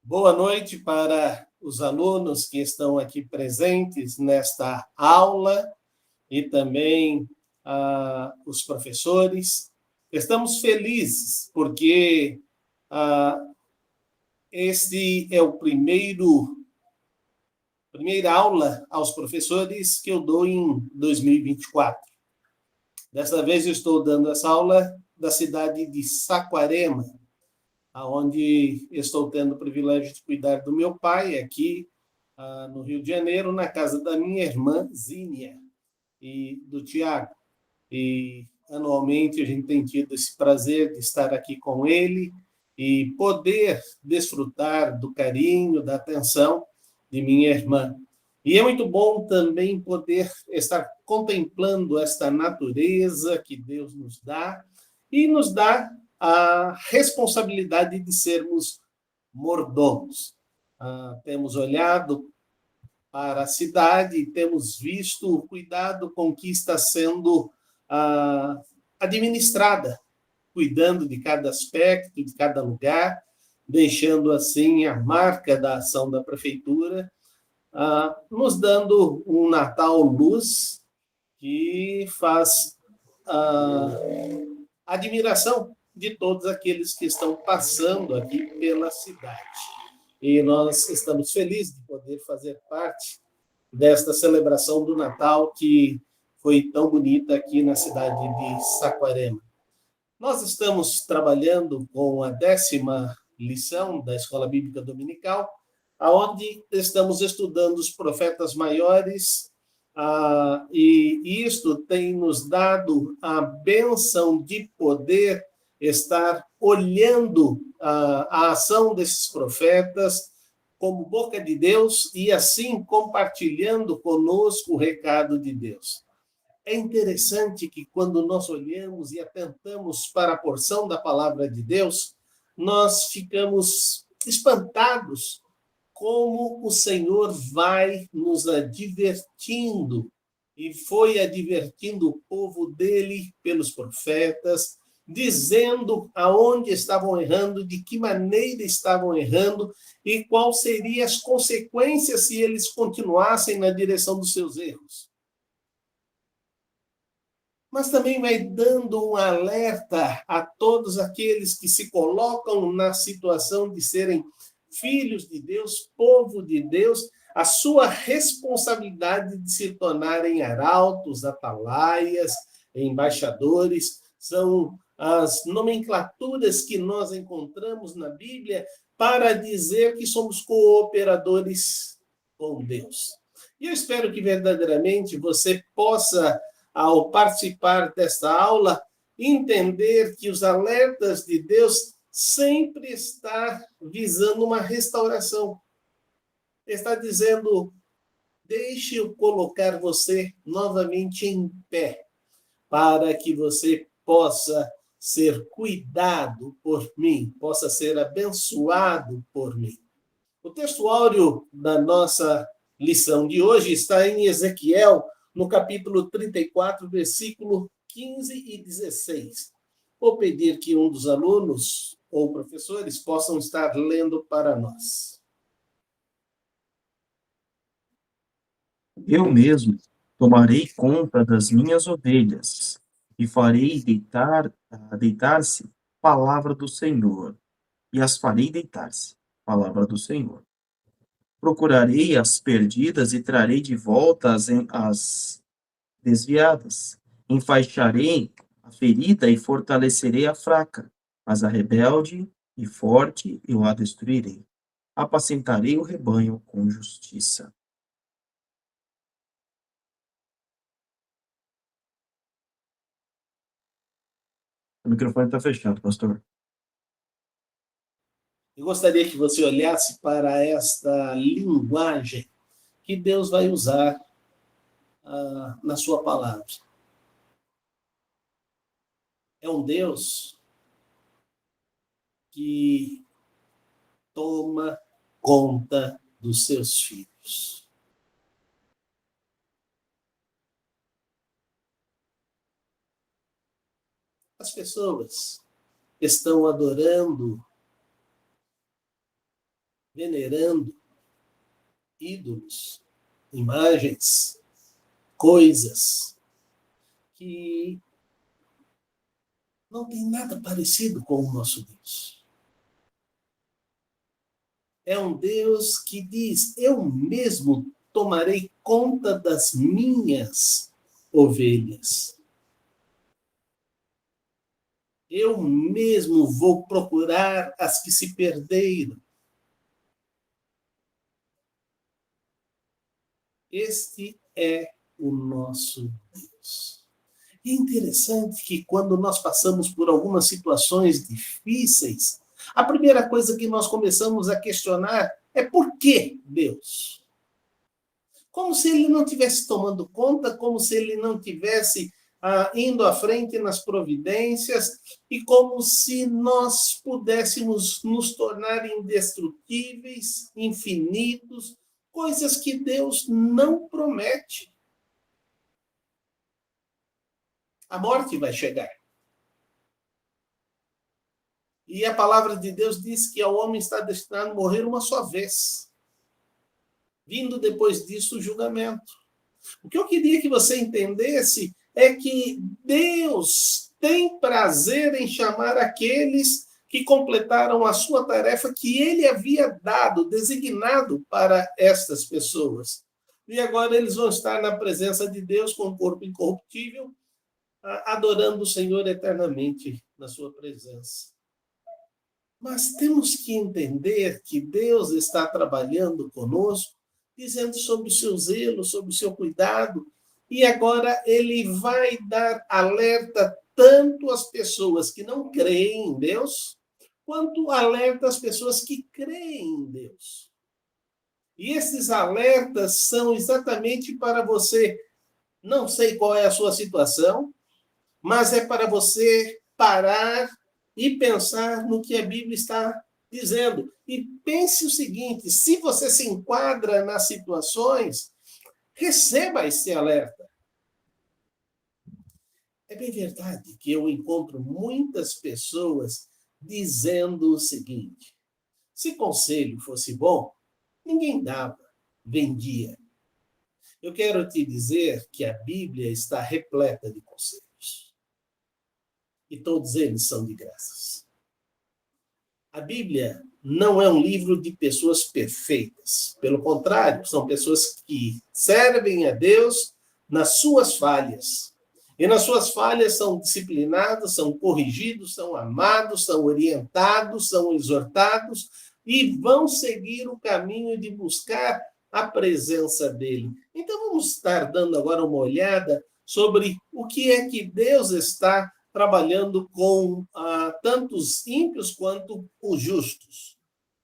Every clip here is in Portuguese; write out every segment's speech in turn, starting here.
Boa noite para os alunos que estão aqui presentes nesta aula e também os professores. Estamos felizes porque este é o primeira aula aos professores que eu dou em 2024. Desta vez eu estou dando essa aula da cidade de Saquarema, onde estou tendo o privilégio de cuidar do meu pai, aqui no Rio de Janeiro, na casa da minha irmã Zínia e do Tiago. E anualmente a gente tem tido esse prazer de estar aqui com ele e poder desfrutar do carinho, da atenção de minha irmã. E é muito bom também poder estar contemplando esta natureza que Deus nos dá e nos dá a responsabilidade de sermos mordomos. Temos olhado para a cidade e temos visto o cuidado com que está sendo administrada, cuidando de cada aspecto, de cada lugar, deixando assim a marca da ação da prefeitura, nos dando um Natal luz que faz admiração de todos aqueles que estão passando aqui pela cidade. E nós estamos felizes de poder fazer parte desta celebração do Natal que foi tão bonita aqui na cidade de Saquarema. Nós estamos trabalhando com a 10ª lição da Escola Bíblica Dominical, onde estamos estudando os profetas maiores, e isto tem nos dado a bênção de poder estar olhando a ação desses profetas como boca de Deus e assim compartilhando conosco o recado de Deus. É interessante que quando nós olhamos e atentamos para a porção da palavra de Deus, nós ficamos espantados como o Senhor vai nos advertindo e foi advertindo o povo dele pelos profetas, dizendo aonde estavam errando, de que maneira estavam errando e quais seriam as consequências se eles continuassem na direção dos seus erros. Mas também vai dando um alerta a todos aqueles que se colocam na situação de serem filhos de Deus, povo de Deus, a sua responsabilidade de se tornarem arautos, atalaias, embaixadores, são as nomenclaturas que nós encontramos na Bíblia para dizer que somos cooperadores com Deus. E eu espero que verdadeiramente você possa, ao participar desta aula, entender que os alertas de Deus sempre está visando uma restauração. Está dizendo, deixe eu colocar você novamente em pé, para que você possa ser cuidado por mim, possa ser abençoado por mim. O texto áureo da nossa lição de hoje está em Ezequiel, no capítulo 34, versículo 15 e 16. Vou pedir que um dos alunos ou professores possam estar lendo para nós. Eu mesmo tomarei conta das minhas ovelhas e farei deitar-se palavra do Senhor, e as farei deitar-se palavra do Senhor. Procurarei as perdidas e trarei de volta as desviadas. Enfaixarei a ferida e fortalecerei a fraca, mas a rebelde e forte eu a destruirei. Apacentarei o rebanho com justiça. O microfone está fechado, pastor. Eu gostaria que você olhasse para esta linguagem que Deus vai usar na sua palavra. É um Deus que toma conta dos seus filhos. As pessoas estão adorando, venerando ídolos, imagens, coisas que não tem nada parecido com o nosso Deus. É um Deus que diz: eu mesmo tomarei conta das minhas ovelhas. Eu mesmo vou procurar as que se perderam. Este é o nosso Deus. E é interessante que quando nós passamos por algumas situações difíceis, a primeira coisa que nós começamos a questionar é: por que Deus? Como se ele não estivesse tomando conta, como se ele não estivesse indo à frente nas providências, e como se nós pudéssemos nos tornar indestrutíveis, infinitos, coisas que Deus não promete. A morte vai chegar. E a palavra de Deus diz que ao homem está destinado a morrer uma só vez. Vindo depois disso o julgamento. O que eu queria que você entendesse é que Deus tem prazer em chamar aqueles que completaram a sua tarefa que ele havia dado, designado para estas pessoas. E agora eles vão estar na presença de Deus com o corpo incorruptível, adorando o Senhor eternamente na sua presença. Mas temos que entender que Deus está trabalhando conosco, dizendo sobre o seu zelo, sobre o seu cuidado, e agora ele vai dar alerta tanto às pessoas que não creem em Deus, quanto alerta às pessoas que creem em Deus. E esses alertas são exatamente para você, não sei qual é a sua situação, mas é para você parar e pensar no que a Bíblia está dizendo. E pense o seguinte: se você se enquadra nas situações, receba esse alerta. É bem verdade que eu encontro muitas pessoas dizendo o seguinte: se conselho fosse bom, ninguém dava, vendia. Eu quero te dizer que a Bíblia está repleta de conselhos. E todos eles são de graças. A Bíblia não é um livro de pessoas perfeitas. Pelo contrário, são pessoas que servem a Deus nas suas falhas. E nas suas falhas são disciplinados, são corrigidos, são amados, são orientados, são exortados e vão seguir o caminho de buscar a presença dele. Então vamos estar dando agora uma olhada sobre o que é que Deus está trabalhando com tantos ímpios quanto os justos.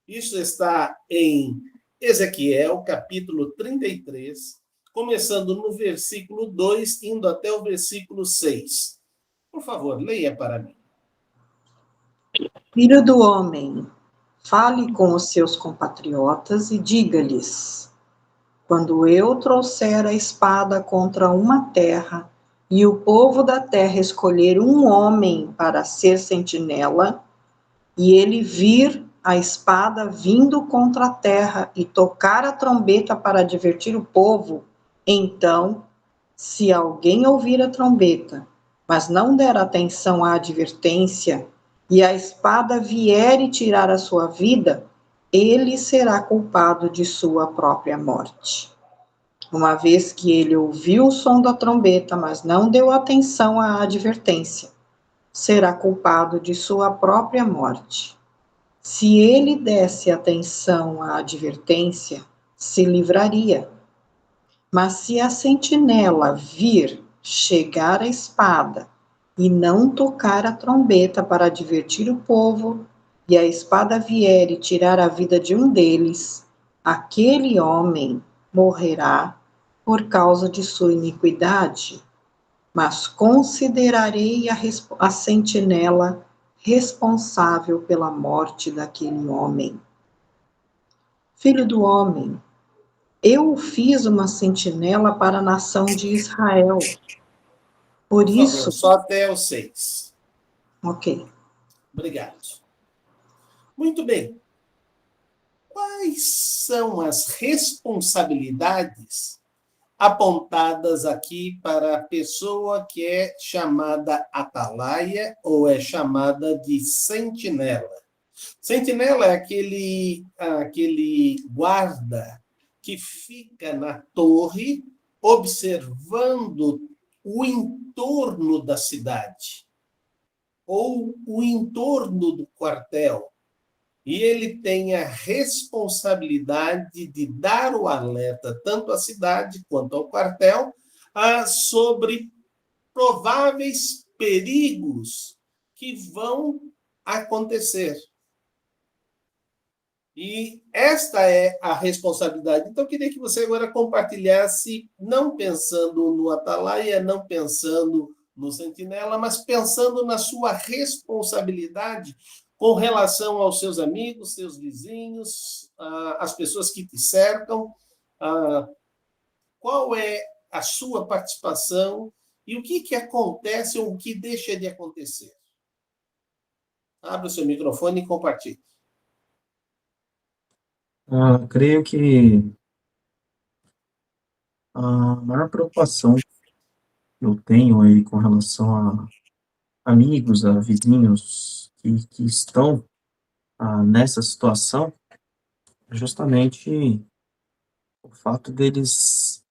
Isso está em Ezequiel, capítulo 33, começando no versículo 2, indo até o versículo 6. Por favor, leia para mim. Filho do homem, fale com os seus compatriotas e diga-lhes: quando eu trouxer a espada contra uma terra, e o povo da terra escolher um homem para ser sentinela, e ele vir a espada vindo contra a terra e tocar a trombeta para advertir o povo, então, se alguém ouvir a trombeta, mas não der atenção à advertência, e a espada vier e tirar a sua vida, ele será culpado de sua própria morte. Uma vez que ele ouviu o som da trombeta, mas não deu atenção à advertência, será culpado de sua própria morte. Se ele desse atenção à advertência, se livraria. Mas se a sentinela vir chegar a espada e não tocar a trombeta para advertir o povo, e a espada vier e tirar a vida de um deles, aquele homem morrerá por causa de sua iniquidade, mas considerarei a sentinela responsável pela morte daquele homem. Filho do homem, eu fiz uma sentinela para a nação de Israel. Por isso, só até o 6. Ok. Obrigado. Muito bem. Quais são as responsabilidades apontadas aqui para a pessoa que é chamada atalaia ou é chamada de sentinela? Sentinela é aquele guarda que fica na torre observando o entorno da cidade ou o entorno do quartel. E ele tem a responsabilidade de dar o alerta tanto à cidade quanto ao quartel sobre prováveis perigos que vão acontecer. E esta é a responsabilidade. Então, eu queria que você agora compartilhasse, não pensando no atalaia, não pensando no sentinela, mas pensando na sua responsabilidade com relação aos seus amigos, seus vizinhos, as pessoas que te cercam. Qual é a sua participação e o que acontece ou o que deixa de acontecer? Abra o seu microfone e compartilhe. Creio que a maior preocupação que eu tenho aí com relação a amigos, a vizinhos que estão nessa situação é justamente o fato deles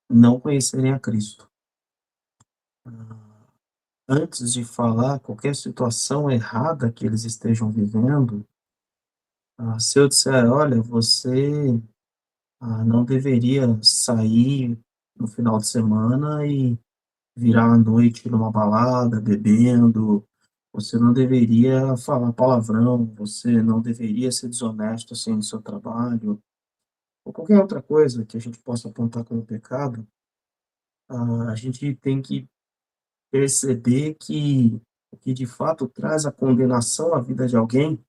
não conhecerem a Cristo. Antes de falar qualquer situação errada que eles estejam vivendo, se eu disser, olha, você não deveria sair no final de semana e virar à noite numa balada, bebendo, você não deveria falar palavrão, você não deveria ser desonesto assim no seu trabalho, ou qualquer outra coisa que a gente possa apontar como pecado, a gente tem que perceber que o que de fato traz a condenação à vida de alguém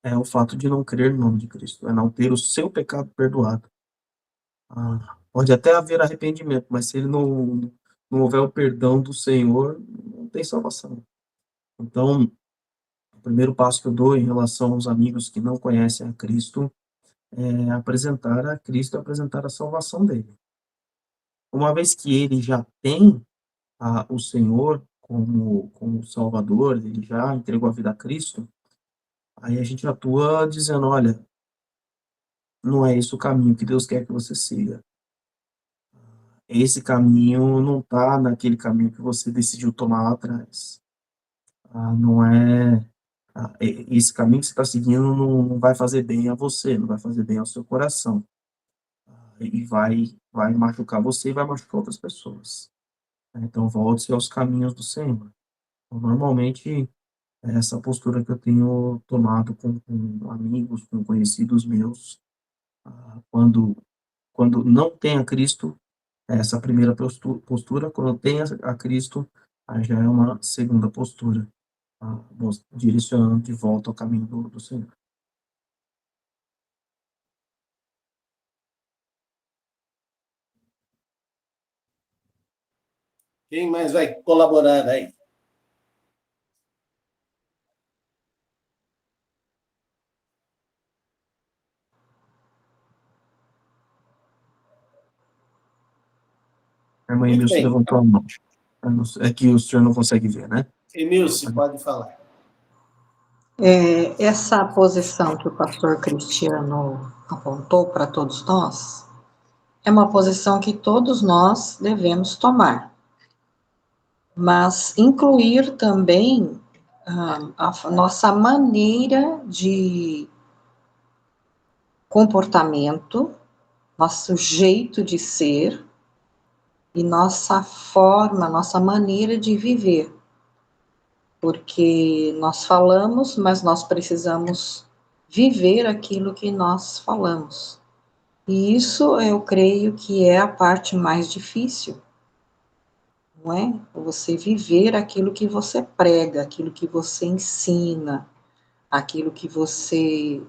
é o fato de não crer no nome de Cristo, é não ter o seu pecado perdoado. Pode até haver arrependimento, mas se ele não houver o perdão do Senhor, não tem salvação. Então, o primeiro passo que eu dou em relação aos amigos que não conhecem a Cristo é apresentar a Cristo, apresentar a salvação dele. Uma vez que ele já tem o Senhor como Salvador, ele já entregou a vida a Cristo, aí a gente atua dizendo, olha, não é esse o caminho que Deus quer que você siga. Esse caminho não está naquele caminho que você decidiu tomar lá atrás. Não é esse caminho que você está seguindo não vai fazer bem a você, não vai fazer bem ao seu coração. E vai machucar você e vai machucar outras pessoas. Então, volte-se aos caminhos do Senhor. Então, normalmente, é essa postura que eu tenho tomado com amigos, com conhecidos meus, quando não tem a Cristo, essa primeira postura, quando tem a Cristo, aí já é uma segunda postura, direcionando de volta ao caminho do Senhor. Quem mais vai colaborar aí? A irmã Muito Emilson bem. levantou a mão. É que o senhor não consegue ver, né? Emilce, pode falar. Essa posição que o pastor Cristiano apontou para todos nós é uma posição que todos nós devemos tomar, mas incluir também a nossa maneira de comportamento, nosso jeito de ser e nossa forma, nossa maneira de viver. Porque nós falamos, mas nós precisamos viver aquilo que nós falamos. E isso eu creio que é a parte mais difícil, não é? Você viver aquilo que você prega, aquilo que você ensina, aquilo que você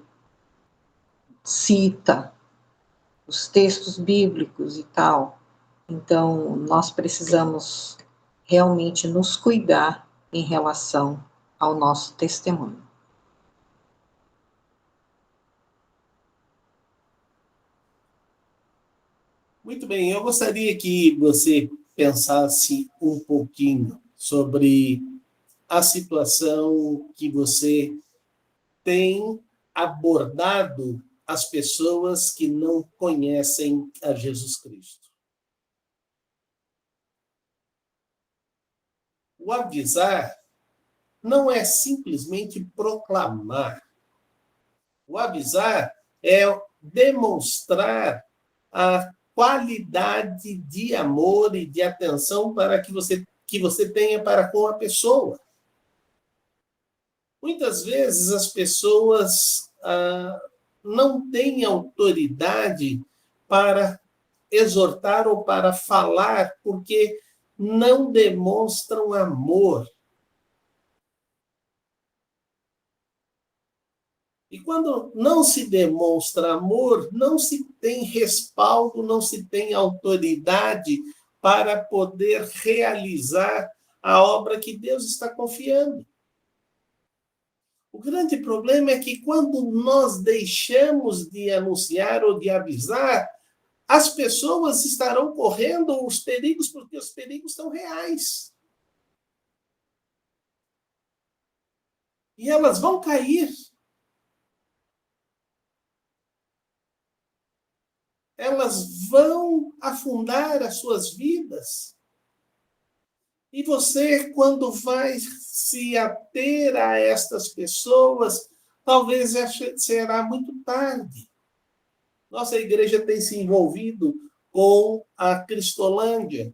cita, os textos bíblicos e tal. Então, nós precisamos realmente nos cuidar em relação ao nosso testemunho. Muito bem, eu gostaria que você pensasse um pouquinho sobre a situação que você tem abordado as pessoas que não conhecem a Jesus Cristo. O avisar não é simplesmente proclamar. O avisar é demonstrar a qualidade de amor e de atenção para que você tenha para com a pessoa. Muitas vezes as pessoas não têm autoridade para exortar ou para falar, porque não demonstram amor. E quando não se demonstra amor, não se tem respaldo, não se tem autoridade para poder realizar a obra que Deus está confiando. O grande problema é que quando nós deixamos de anunciar ou de avisar, as pessoas estarão correndo os perigos, porque os perigos são reais. E elas vão cair. Elas vão afundar as suas vidas. E você, quando vai se ater a estas pessoas, talvez será muito tarde. Nossa igreja tem se envolvido com a Cristolândia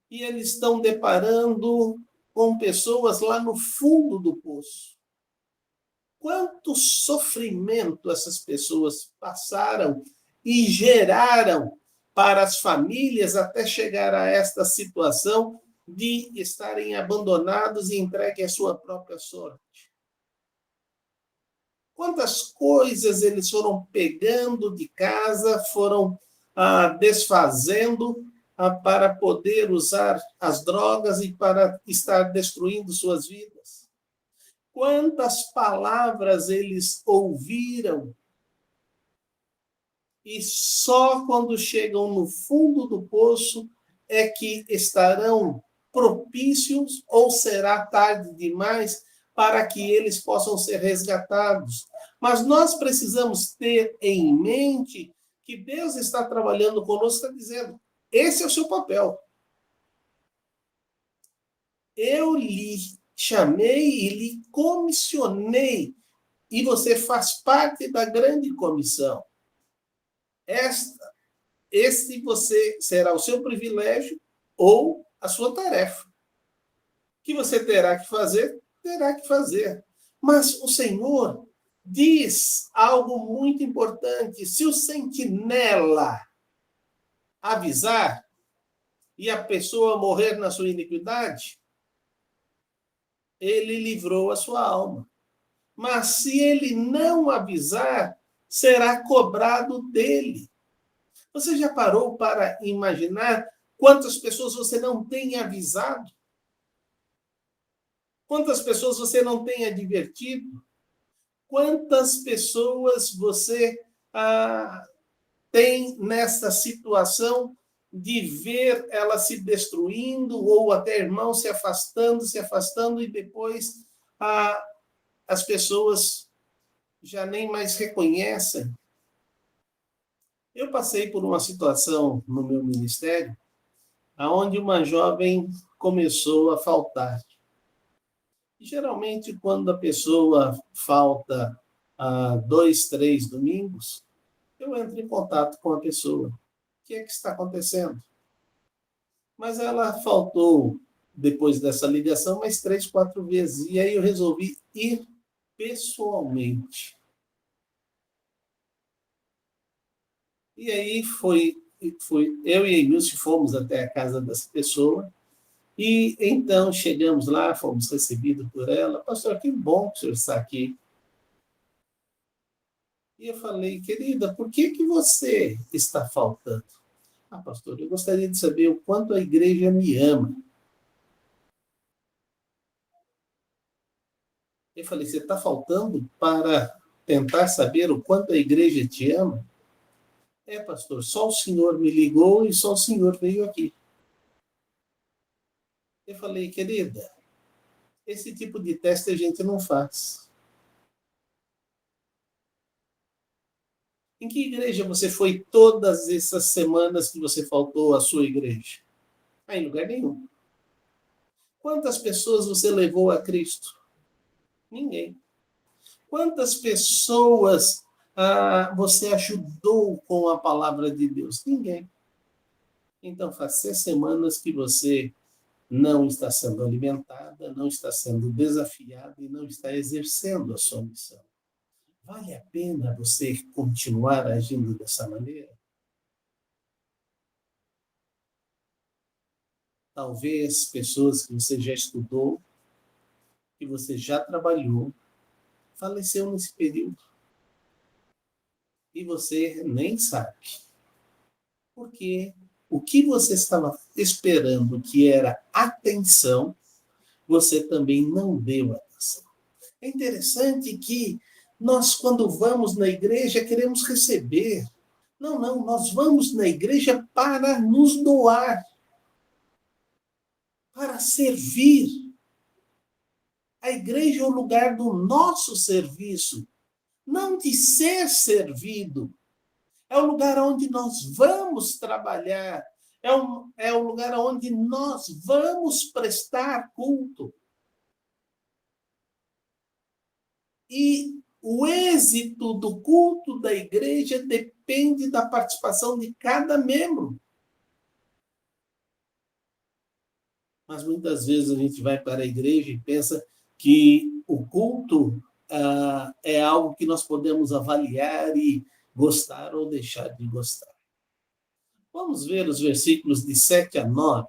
e eles estão deparando com pessoas lá no fundo do poço. Quanto sofrimento essas pessoas passaram e geraram para as famílias até chegar a esta situação de estarem abandonados e entregues à sua própria sorte. Quantas coisas eles foram pegando de casa, foram desfazendo para poder usar as drogas e para estar destruindo suas vidas. Quantas palavras eles ouviram e só quando chegam no fundo do poço é que estarão propícios ou será tarde demais para que eles possam ser resgatados. Mas nós precisamos ter em mente que Deus está trabalhando conosco, está dizendo, esse é o seu papel. Eu lhe chamei e lhe comissionei, e você faz parte da grande comissão. Esse você será o seu privilégio ou a sua tarefa. O que você terá que fazer, terá que fazer. Mas o Senhor diz algo muito importante. Se o sentinela avisar e a pessoa morrer na sua iniquidade, ele livrou a sua alma. Mas se ele não avisar, será cobrado dele. Você já parou para imaginar quantas pessoas você não tem avisado? Quantas pessoas você não tem advertido? Quantas pessoas você tem nessa situação de ver ela se destruindo ou até irmãos se afastando e depois as pessoas já nem mais reconhecem? Eu passei por uma situação no meu ministério onde uma jovem começou a faltar. Geralmente, quando a pessoa falta 2, 3 domingos, eu entro em contato com a pessoa. O que é que está acontecendo? Mas ela faltou, depois dessa ligação, mais 3, 4 vezes. E aí eu resolvi ir pessoalmente. E aí foi eu e a Ilse fomos até a casa dessa pessoa. E então chegamos lá, fomos recebidos por ela. Pastor, que bom que o senhor está aqui. E eu falei, querida, por que você está faltando? Pastor, eu gostaria de saber o quanto a igreja me ama. Eu falei, você está faltando para tentar saber o quanto a igreja te ama? É, pastor, só o senhor me ligou e só o senhor veio aqui. Eu falei, querida, esse tipo de teste a gente não faz. Em que igreja você foi todas essas semanas que você faltou à sua igreja? Ah, em lugar nenhum. Quantas pessoas você levou a Cristo? Ninguém. Quantas pessoas você ajudou com a palavra de Deus? Ninguém. Então, faz 6 semanas que você não está sendo alimentada, não está sendo desafiada e não está exercendo a sua missão. Vale a pena você continuar agindo dessa maneira? Talvez pessoas que você já estudou, que você já trabalhou, faleceu nesse período. E você nem sabe. Porque o que você estava esperando, que era atenção, você também não deu atenção. É interessante que nós, quando vamos na igreja, queremos receber. Não, nós vamos na igreja para nos doar, para servir. A igreja é o lugar do nosso serviço, não de ser servido. É o lugar onde nós vamos trabalhar, é o lugar onde nós vamos prestar culto. E o êxito do culto da igreja depende da participação de cada membro. Mas muitas vezes a gente vai para a igreja e pensa que o culto é algo que nós podemos avaliar e gostar ou deixar de gostar. Vamos ver os versículos de 7 a 9,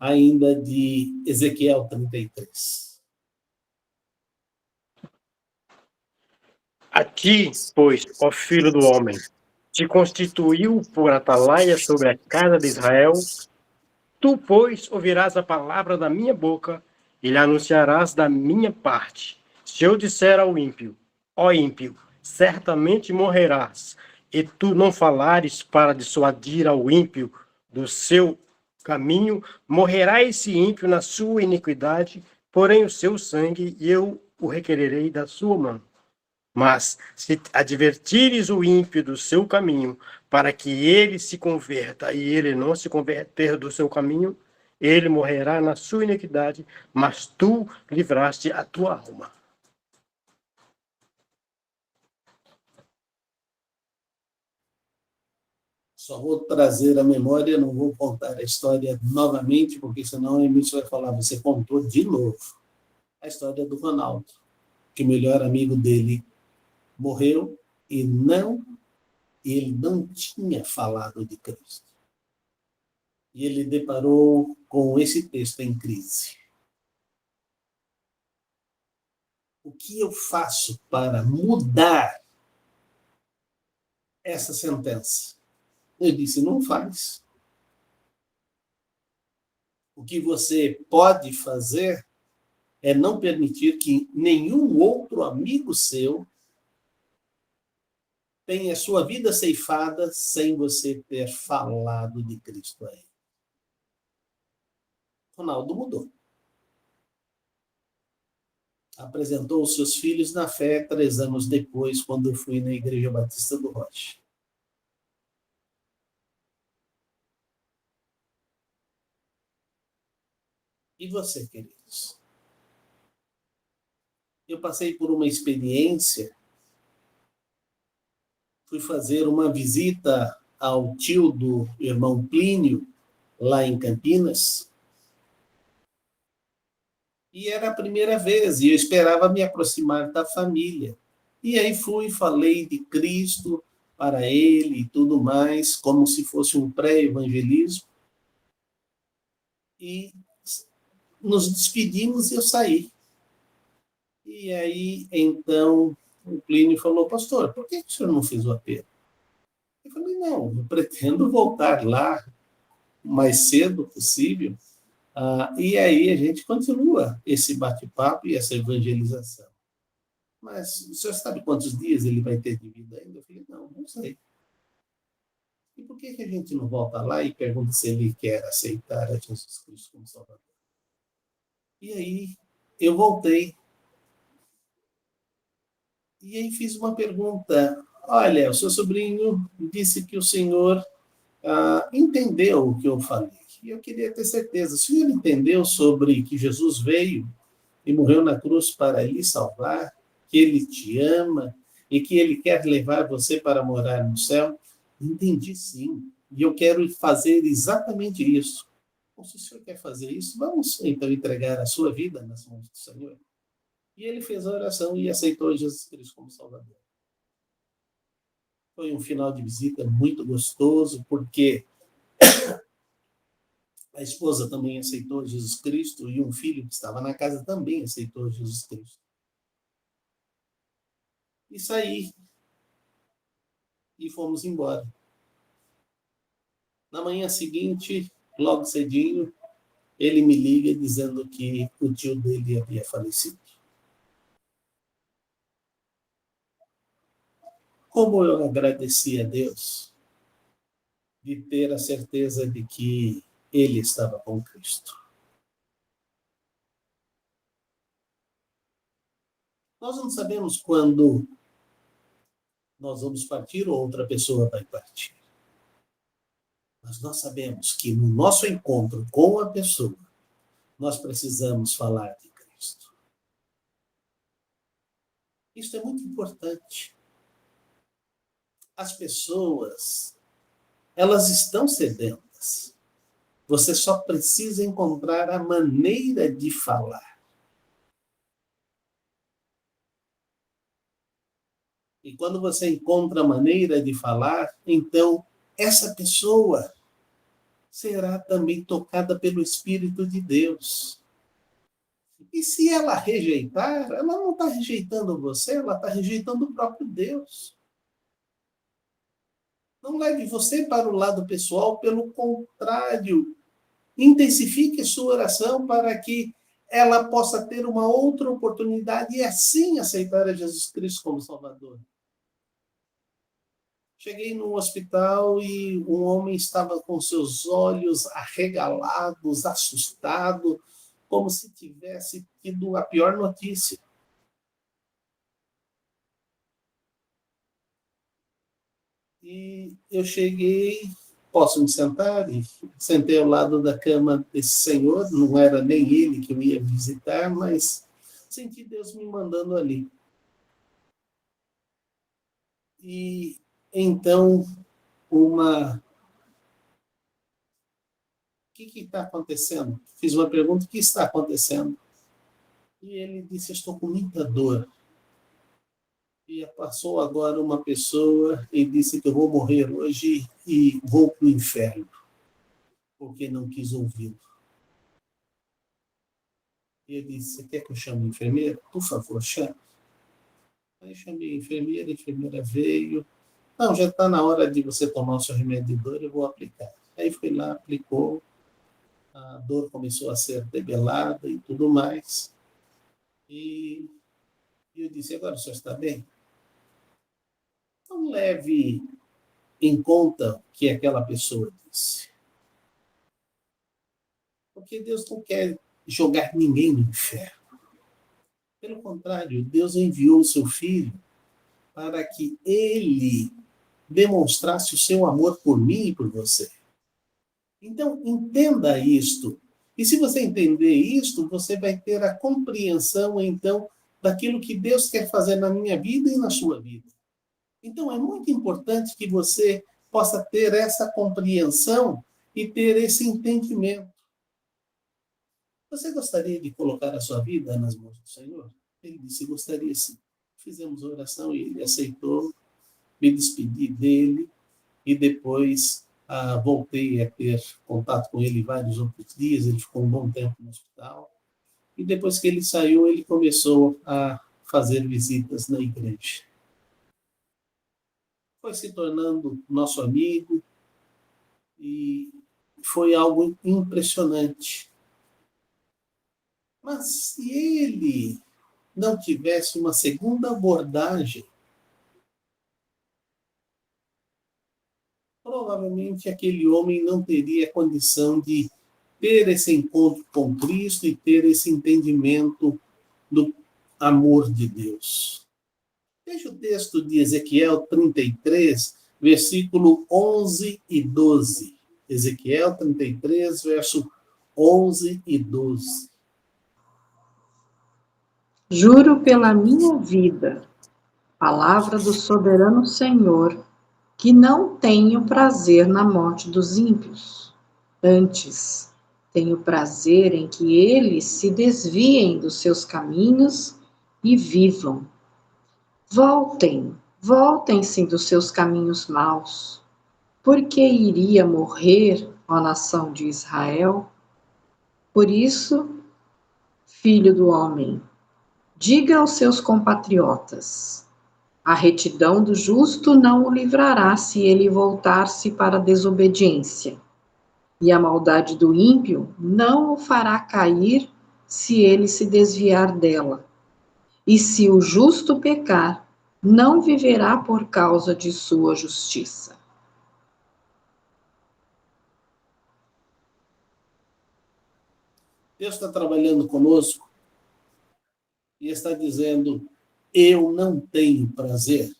ainda de Ezequiel 33. A ti, pois, ó filho do homem, te constituiu por atalaia sobre a casa de Israel. Tu, pois, ouvirás a palavra da minha boca e lhe anunciarás da minha parte. Se eu disser ao ímpio, ó ímpio, certamente morrerás, e tu não falares para dissuadir ao ímpio do seu caminho, morrerá esse ímpio na sua iniquidade, porém o seu sangue eu o requererei da sua mão. Mas, se advertires o ímpio do seu caminho, para que ele se converta e ele não se converter do seu caminho, ele morrerá na sua iniquidade, mas tu livraste a tua alma. Só vou trazer a memória, não vou contar a história novamente, porque senão o Emílio vai falar, você contou de novo. A história do Ronaldo, que o melhor amigo dele morreu e ele não tinha falado de Cristo. E ele deparou com esse texto em crise. O que eu faço para mudar essa sentença? Eu disse, não faz. O que você pode fazer é não permitir que nenhum outro amigo seu tenha sua vida ceifada sem você ter falado de Cristo a ele. Ronaldo mudou. Apresentou os seus filhos na fé 3 anos depois, quando eu fui na Igreja Batista do Rocha. E você, queridos? Eu passei por uma experiência, fui fazer uma visita ao tio do irmão Plínio, lá em Campinas, e era a primeira vez, e eu esperava me aproximar da família. E aí fui, falei de Cristo para ele e tudo mais, como se fosse um pré-evangelismo, e nos despedimos e eu saí. E aí, então, o Plínio falou, pastor, por que o senhor não fez o apelo? Eu falei, não, eu pretendo voltar lá o mais cedo possível, e aí a gente continua esse bate-papo e essa evangelização. mas o senhor sabe quantos dias ele vai ter de vida ainda? Eu falei, não sei. E por que a gente não volta lá e pergunta se ele quer aceitar a Jesus Cristo como Salvador? E aí eu voltei. E aí fiz uma pergunta. Olha, o seu sobrinho disse que o senhor entendeu o que eu falei. E eu queria ter certeza. O senhor entendeu sobre que Jesus veio e morreu na cruz para lhe salvar, que ele te ama e que ele quer levar você para morar no céu? Entendi, sim. E eu quero fazer exatamente isso. Bom, se o senhor quer fazer isso, vamos então entregar a sua vida nas mãos do Senhor. E ele fez a oração e aceitou Jesus Cristo como Salvador. Foi um final de visita muito gostoso, porque a esposa também aceitou Jesus Cristo e um filho que estava na casa também aceitou Jesus Cristo. E saí e fomos embora. Na manhã seguinte, logo cedinho, ele me liga dizendo que o tio dele havia falecido. Como eu agradeci a Deus de ter a certeza de que ele estava com Cristo. Nós não sabemos quando nós vamos partir ou outra pessoa vai partir. Mas nós sabemos que no nosso encontro com a pessoa, nós precisamos falar de Cristo. Isso é muito importante. As pessoas, elas estão sedentas. Você só precisa encontrar a maneira de falar. E quando você encontra a maneira de falar, então essa pessoa será também tocada pelo Espírito de Deus. E se ela rejeitar, ela não está rejeitando você, ela está rejeitando o próprio Deus. Não leve você para o lado pessoal, pelo contrário, intensifique sua oração para que ela possa ter uma outra oportunidade e assim aceitar a Jesus Cristo como Salvador. Cheguei no hospital e um homem estava com seus olhos arregalados, assustado, como se tivesse tido a pior notícia. E eu cheguei, posso me sentar? E sentei ao lado da cama desse senhor, não era nem ele que eu ia visitar, mas senti Deus me mandando ali. E então, o que está acontecendo? Fiz uma pergunta, o que está acontecendo? E ele disse, estou com muita dor. E passou agora uma pessoa e disse que eu vou morrer hoje e vou para o inferno, porque não quis ouvi-lo. E eu disse, você quer que eu chame a enfermeira? Por favor, chame. Aí chamei a enfermeira veio. Não, já está na hora de você tomar o seu remédio de dor, eu vou aplicar. Aí fui lá, aplicou, a dor começou a ser debelada e tudo mais. E eu disse, agora o senhor está bem? Não leve em conta o que aquela pessoa disse. Porque Deus não quer jogar ninguém no inferno. Pelo contrário, Deus enviou o seu Filho para que ele demonstrasse o seu amor por mim e por você. Então, entenda isto. E se você entender isto, você vai ter a compreensão, então, daquilo que Deus quer fazer na minha vida e na sua vida. Então, é muito importante que você possa ter essa compreensão e ter esse entendimento. Você gostaria de colocar a sua vida nas mãos do Senhor? Ele disse, gostaria sim. Fizemos oração e ele aceitou, me despedi dele e depois voltei a ter contato com ele vários outros dias, ele ficou um bom tempo no hospital. E depois que ele saiu, ele começou a fazer visitas na igreja. Foi se tornando nosso amigo e foi algo impressionante. Mas se ele não tivesse uma segunda abordagem, provavelmente aquele homem não teria condição de ter esse encontro com Cristo e ter esse entendimento do amor de Deus. Veja o texto de Ezequiel 33, versículo 11 e 12. Ezequiel 33, verso 11 e 12. Juro pela minha vida, palavra do soberano Senhor, que não tenho prazer na morte dos ímpios. Antes, tenho prazer em que eles se desviem dos seus caminhos e vivam. Voltem-se dos seus caminhos maus. Por que iria morrer, ó nação de Israel? Por isso, filho do homem, diga aos seus compatriotas: a retidão do justo não o livrará se ele voltar-se para a desobediência, e a maldade do ímpio não o fará cair se ele se desviar dela. E se o justo pecar, não viverá por causa de sua justiça. Deus está trabalhando conosco e está dizendo: eu não tenho prazer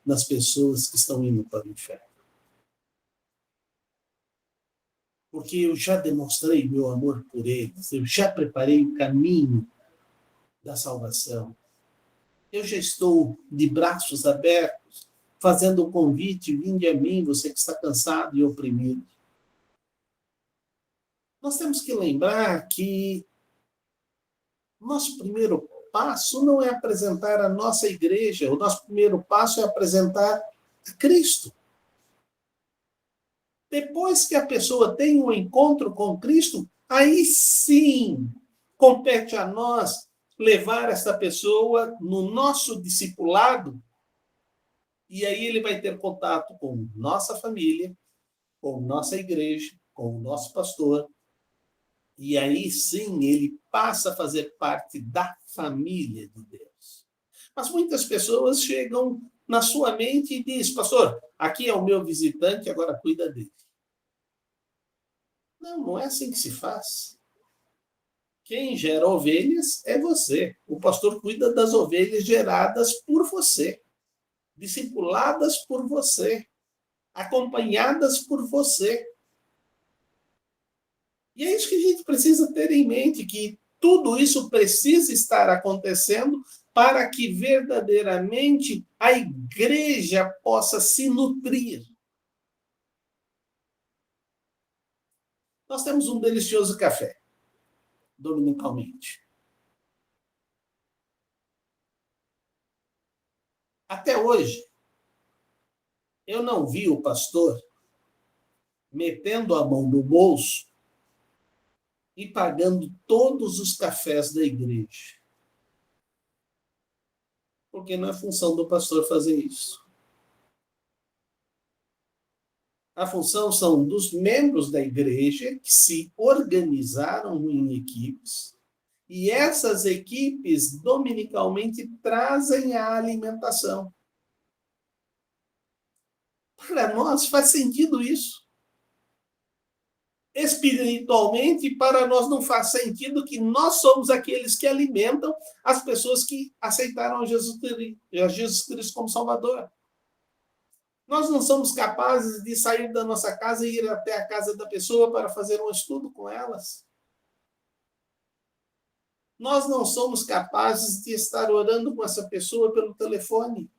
nas pessoas que estão indo para o inferno. Porque eu já demonstrei meu amor por eles, eu já preparei o caminho da salvação. Eu já estou de braços abertos, fazendo o convite: vinde a mim, você que está cansado e oprimido. Nós temos que lembrar que nosso primeiro passo não é apresentar a nossa igreja, o nosso primeiro passo é apresentar a Cristo. Depois que a pessoa tem um encontro com Cristo, aí sim compete a nós levar essa pessoa no nosso discipulado, e aí ele vai ter contato com nossa família, com nossa igreja, com o nosso pastor, e aí sim ele passa a fazer parte da família de Deus. Mas muitas pessoas chegam na sua mente e dizem: pastor, aqui é o meu visitante, agora cuida dele. Não, não é assim que se faz. Quem gera ovelhas é você. O pastor cuida das ovelhas geradas por você, discipuladas por você, acompanhadas por você. E é isso que a gente precisa ter em mente, que tudo isso precisa estar acontecendo para que verdadeiramente a igreja possa se nutrir. Nós temos um delicioso café, dominicalmente. Até hoje, eu não vi o pastor metendo a mão no bolso e pagando todos os cafés da igreja. Porque não é função do pastor fazer isso. A função são dos membros da igreja que se organizaram em equipes, e essas equipes dominicalmente trazem a alimentação. Para nós faz sentido isso. Espiritualmente, para nós não faz sentido que nós somos aqueles que alimentam as pessoas que aceitaram a Jesus Cristo como Salvador. Nós não somos capazes de sair da nossa casa e ir até a casa da pessoa para fazer um estudo com elas. Nós não somos capazes de estar orando com essa pessoa pelo telefone.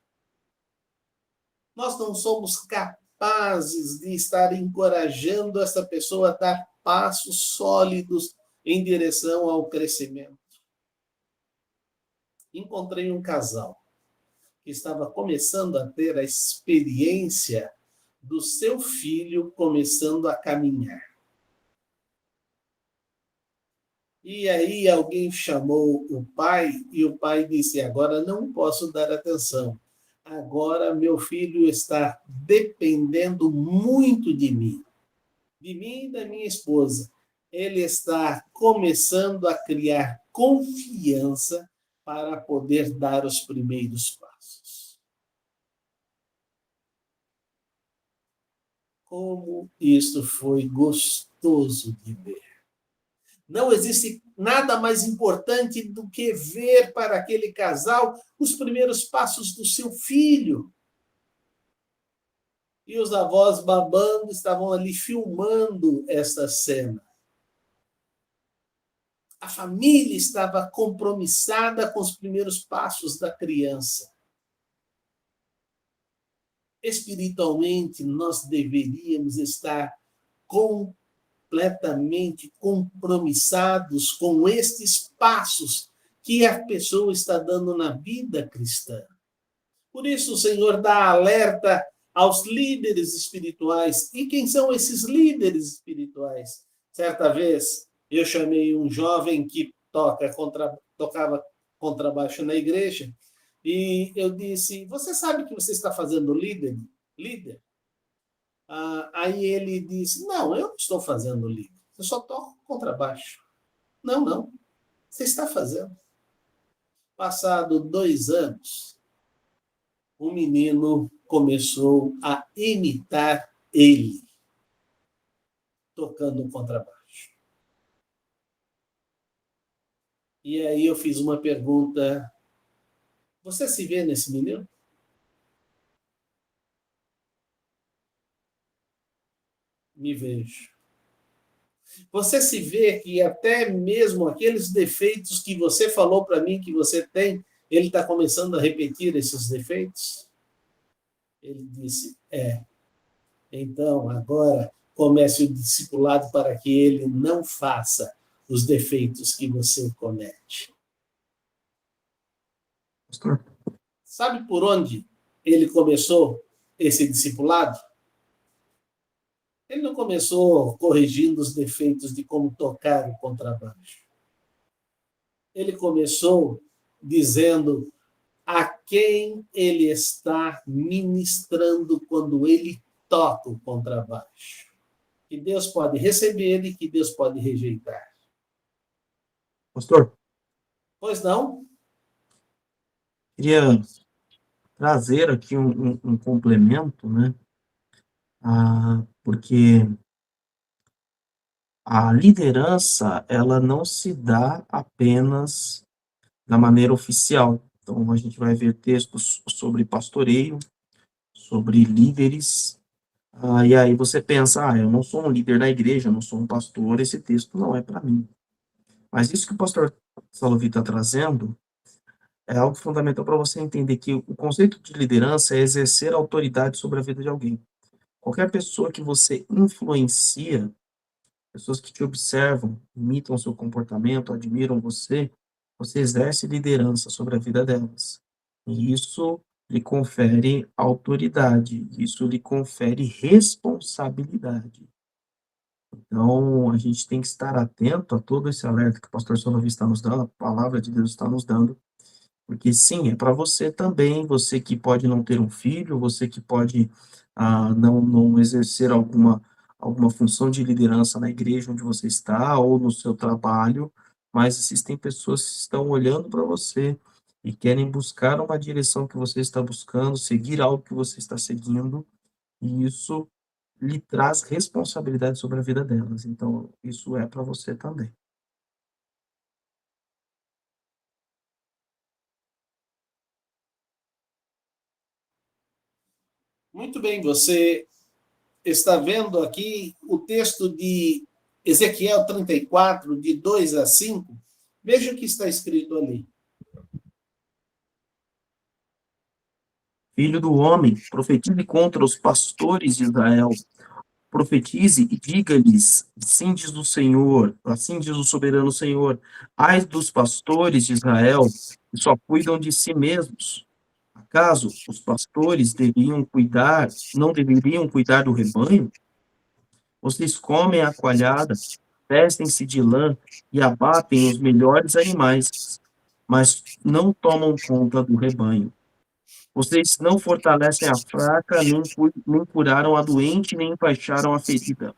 Nós não somos capazes de estar encorajando essa pessoa a dar passos sólidos em direção ao crescimento. Encontrei um casal que estava começando a ter a experiência do seu filho começando a caminhar. E aí alguém chamou o pai e o pai disse: agora não posso dar atenção. Agora meu filho está dependendo muito de mim e da minha esposa. Ele está começando a criar confiança para poder dar os primeiros passos. Como isso foi gostoso de ver. Não existe nada mais importante do que ver para aquele casal os primeiros passos do seu filho. E os avós babando estavam ali filmando essa cena. A família estava compromissada com os primeiros passos da criança. Espiritualmente, nós deveríamos estar completamente compromissados com estes passos que a pessoa está dando na vida cristã. Por isso, o Senhor dá alerta aos líderes espirituais. E quem são esses líderes espirituais? Certa vez, eu chamei um jovem que tocava contrabaixo na igreja, e eu disse, você sabe que você está fazendo líder? Aí ele disse, não, eu não estou fazendo líder, eu só toco contrabaixo. Não, você está fazendo. Passado 2 anos, o menino começou a imitar ele, tocando um contrabaixo. E aí eu fiz uma pergunta, você se vê nesse menino? Me vejo. Você se vê que até mesmo aqueles defeitos que você falou para mim que você tem, ele está começando a repetir esses defeitos? Ele disse, Então, agora, comece o discipulado para que ele não faça os defeitos que você comete. Pastor? Sabe por onde ele começou esse discipulado? Ele não começou corrigindo os defeitos de como tocar o contrabaixo. Ele começou dizendo a quem ele está ministrando quando ele toca o contrabaixo. Que Deus pode receber e que Deus pode rejeitar. Pastor, Pois não? queria trazer aqui um complemento, né? Porque a liderança, ela não se dá apenas da maneira oficial. Então, a gente vai ver textos sobre pastoreio, sobre líderes, e aí você pensa, eu não sou um líder da igreja, eu não sou um pastor, esse texto não é para mim. Mas isso que o pastor Salovi está trazendo é algo fundamental para você entender que o conceito de liderança é exercer autoridade sobre a vida de alguém. Qualquer pessoa que você influencia, pessoas que te observam, imitam seu comportamento, admiram você, você exerce liderança sobre a vida delas. E isso lhe confere autoridade, isso lhe confere responsabilidade. Então, a gente tem que estar atento a todo esse alerta que o pastor Sonovi está nos dando, a palavra de Deus está nos dando, porque sim, é para você também, você que pode não ter um filho, você que pode não exercer alguma função de liderança na igreja onde você está, ou no seu trabalho, mas existem pessoas que estão olhando para você e querem buscar uma direção que você está buscando, seguir algo que você está seguindo, e isso lhe traz responsabilidade sobre a vida delas. Então, isso é para você também. Muito bem, você está vendo aqui o texto de Ezequiel 34, de 2 a 5. Veja o que está escrito ali. Filho do homem, profetize contra os pastores de Israel, profetize e diga-lhes, assim diz o Senhor, assim diz o soberano Senhor, ai dos pastores de Israel, que só cuidam de si mesmos. Acaso os pastores não deveriam cuidar do rebanho? Vocês comem a coalhada, vestem-se de lã e abatem os melhores animais, mas não tomam conta do rebanho. Vocês não fortalecem a fraca, nem curaram a doente, nem enfaixaram a ferida.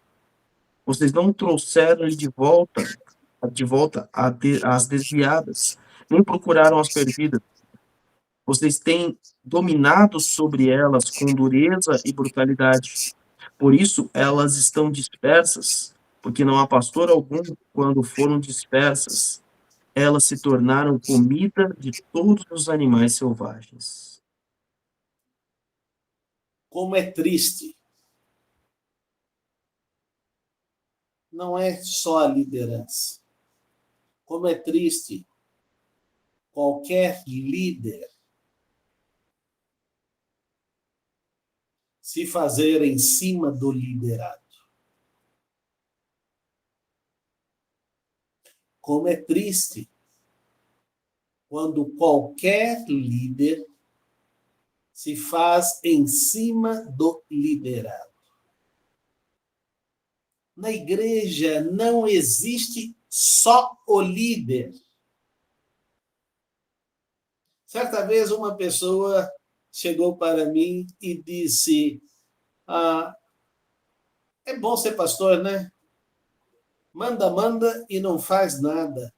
Vocês não trouxeram-lhe de volta as desviadas, nem procuraram as perdidas. Vocês têm dominado sobre elas com dureza e brutalidade. Por isso, elas estão dispersas, porque não há pastor algum. Quando foram dispersas, elas se tornaram comida de todos os animais selvagens. Como é triste. Não é só a liderança. Como é triste qualquer líder se fazer em cima do liderado. Como é triste quando qualquer líder se faz em cima do liderado. Na igreja não existe só o líder. Certa vez uma pessoa chegou para mim e disse: é bom ser pastor, né? Manda, manda e não faz nada.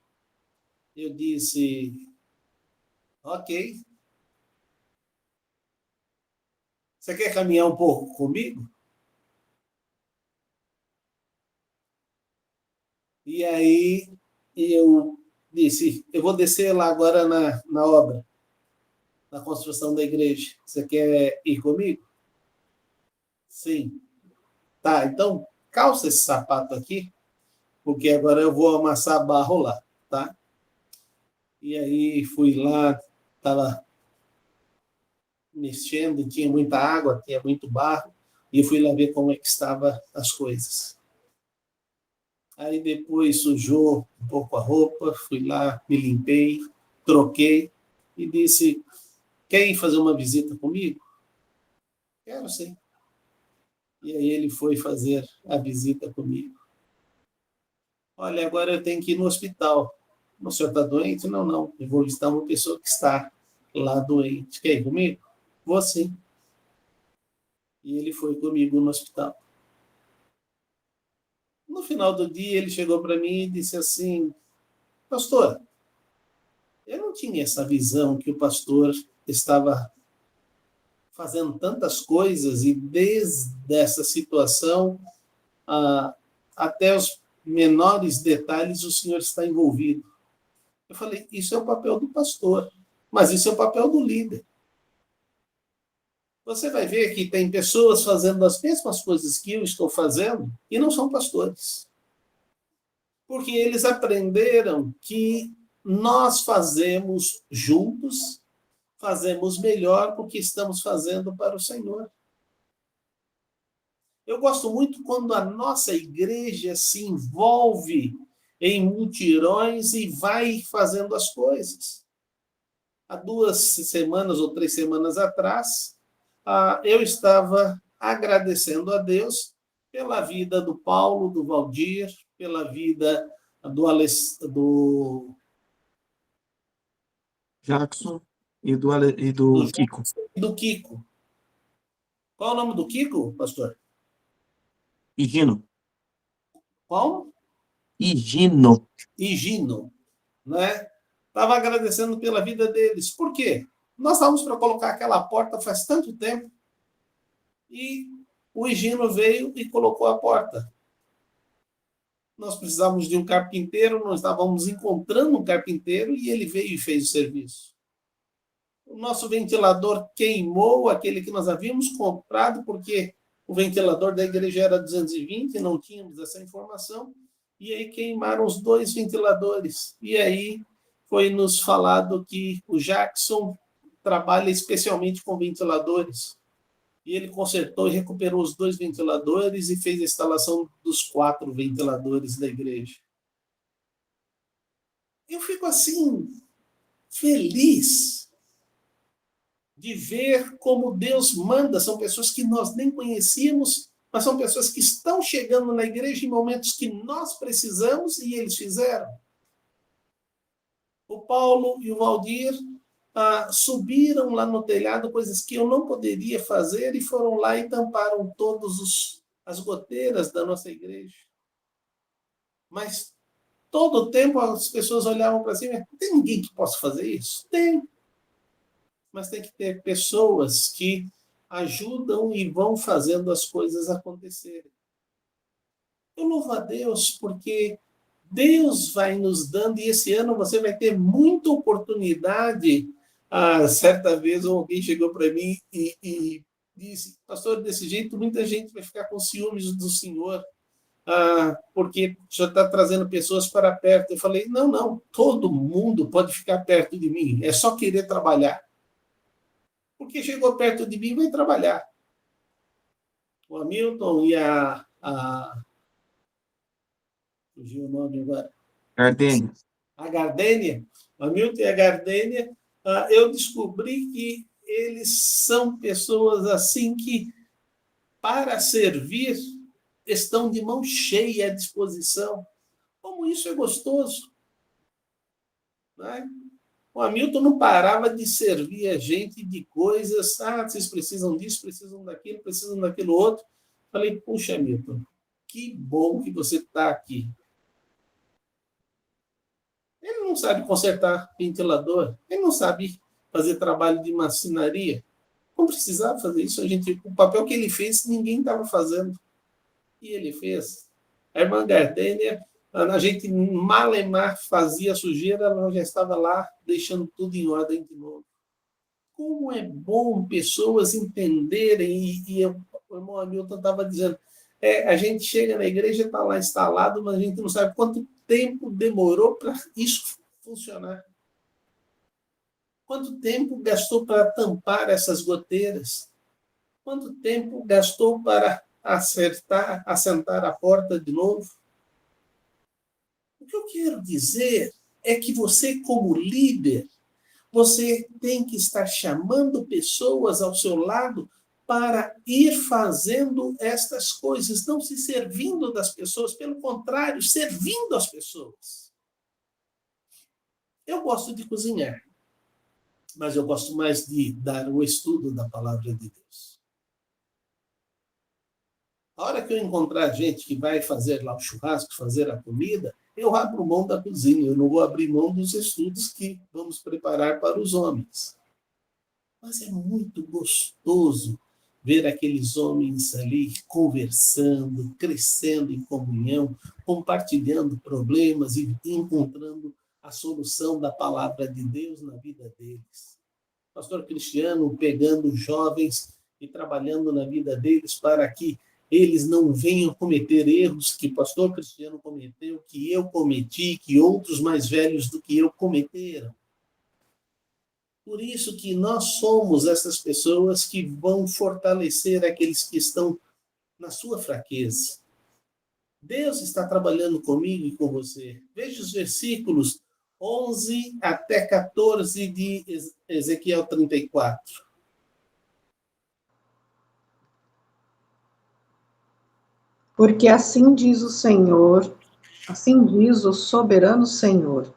Eu disse: ok. Você quer caminhar um pouco comigo? E aí eu disse: eu vou descer lá agora na obra, na construção da igreja. Você quer ir comigo? Sim. Tá, então calça esse sapato aqui, porque agora eu vou amassar barro lá, tá? E aí fui lá, estava mexendo, tinha muita água, tinha muito barro, e fui lá ver como é que estavam as coisas. Aí depois sujou um pouco a roupa, fui lá, me limpei, troquei e disse: quer ir fazer uma visita comigo? Quero sim. E aí ele foi fazer a visita comigo. Olha, agora eu tenho que ir no hospital. O senhor está doente? Não, não. Eu vou visitar uma pessoa que está lá doente. Quer ir comigo? Vou sim. E ele foi comigo no hospital. No final do dia, ele chegou para mim e disse assim: pastor, eu não tinha essa visão que o pastor estava fazendo tantas coisas e desde essa situação até os menores detalhes o senhor está envolvido. Eu falei: isso é o papel do pastor, mas isso é o papel do líder. Você vai ver que tem pessoas fazendo as mesmas coisas que eu estou fazendo e não são pastores. Porque eles aprenderam que nós fazemos juntos, fazemos melhor porque estamos fazendo para o Senhor. Eu gosto muito quando a nossa igreja se envolve em mutirões e vai fazendo as coisas. Há 2 semanas ou 3 semanas atrás, eu estava agradecendo a Deus pela vida do Paulo, do Valdir, pela vida do Jackson e do Kiko. do Kiko. Qual é o nome do Kiko, pastor? Higino. Qual? Higino. Higino, né? Estava agradecendo pela vida deles. Por quê? Nós estávamos para colocar aquela porta faz tanto tempo e o Higino veio e colocou a porta. Nós precisávamos de um carpinteiro, nós estávamos encontrando um carpinteiro e ele veio e fez o serviço. O nosso ventilador queimou, aquele que nós havíamos comprado, porque o ventilador da igreja era 220, não tínhamos essa informação, e aí queimaram os 2 ventiladores. E aí foi nos falado que o Jackson trabalha especialmente com ventiladores. E ele consertou e recuperou os 2 ventiladores e fez a instalação dos 4 ventiladores da igreja. Eu fico assim, feliz de ver como Deus manda. São pessoas que nós nem conhecíamos, mas são pessoas que estão chegando na igreja em momentos que nós precisamos e eles fizeram. O Paulo e o Valdir subiram lá no telhado, coisas que eu não poderia fazer, e foram lá e tamparam todas as goteiras da nossa igreja. Mas Todo o tempo as pessoas olhavam para cima, tem ninguém que possa fazer isso? Tem. Mas tem que ter pessoas que ajudam e vão fazendo as coisas acontecerem. Eu louvo a Deus porque Deus vai nos dando, e esse ano você vai ter muita oportunidade. Certa vez alguém chegou para mim e disse, pastor, desse jeito muita gente vai ficar com ciúmes do senhor, porque o senhor está trazendo pessoas para perto. Eu falei, não, todo mundo pode ficar perto de mim, é só querer trabalhar. Porque chegou perto de mim, vai trabalhar. O Hamilton e fugiu o nome agora. Gardênia. A Gardênia, o Hamilton e a Gardênia, eu descobri que eles são pessoas assim que, para servir, estão de mão cheia à disposição. Como isso é gostoso. Né? O Hamilton não parava de servir a gente de coisas, vocês precisam disso, precisam daquilo outro. Falei, puxa, Hamilton, que bom que você está aqui. Ele não sabe consertar ventilador, ele não sabe fazer trabalho de marcenaria. Não precisava fazer isso. O papel que ele fez, ninguém estava fazendo. E ele fez. A irmã Gardênia, a gente malemar fazia sujeira, ela já estava lá, deixando tudo em ordem de novo. Como é bom pessoas entenderem, o irmão Hamilton estava dizendo, a gente chega na igreja, está lá instalado, mas a gente não sabe quanto tempo demorou para isso funcionar. Quanto tempo gastou para tampar essas goteiras? Quanto tempo gastou para assentar a porta de novo? O que eu quero dizer é que você, como líder, você tem que estar chamando pessoas ao seu lado para ir fazendo estas coisas, não se servindo das pessoas, pelo contrário, servindo as pessoas. Eu gosto de cozinhar, mas eu gosto mais de dar o estudo da palavra de Deus. A hora que eu encontrar gente que vai fazer lá o churrasco, fazer a comida, eu abro mão da cozinha, eu não vou abrir mão dos estudos que vamos preparar para os homens. Mas é muito gostoso ver aqueles homens ali conversando, crescendo em comunhão, compartilhando problemas e encontrando a solução da palavra de Deus na vida deles. Pastor Cristiano pegando jovens e trabalhando na vida deles para que eles não venham cometer erros que o pastor Cristiano cometeu, que eu cometi, que outros mais velhos do que eu cometeram. Por isso que nós somos essas pessoas que vão fortalecer aqueles que estão na sua fraqueza. Deus está trabalhando comigo e com você. Veja os versículos 11 até 14 de Ezequiel 34. Porque assim diz o Senhor, assim diz o soberano Senhor,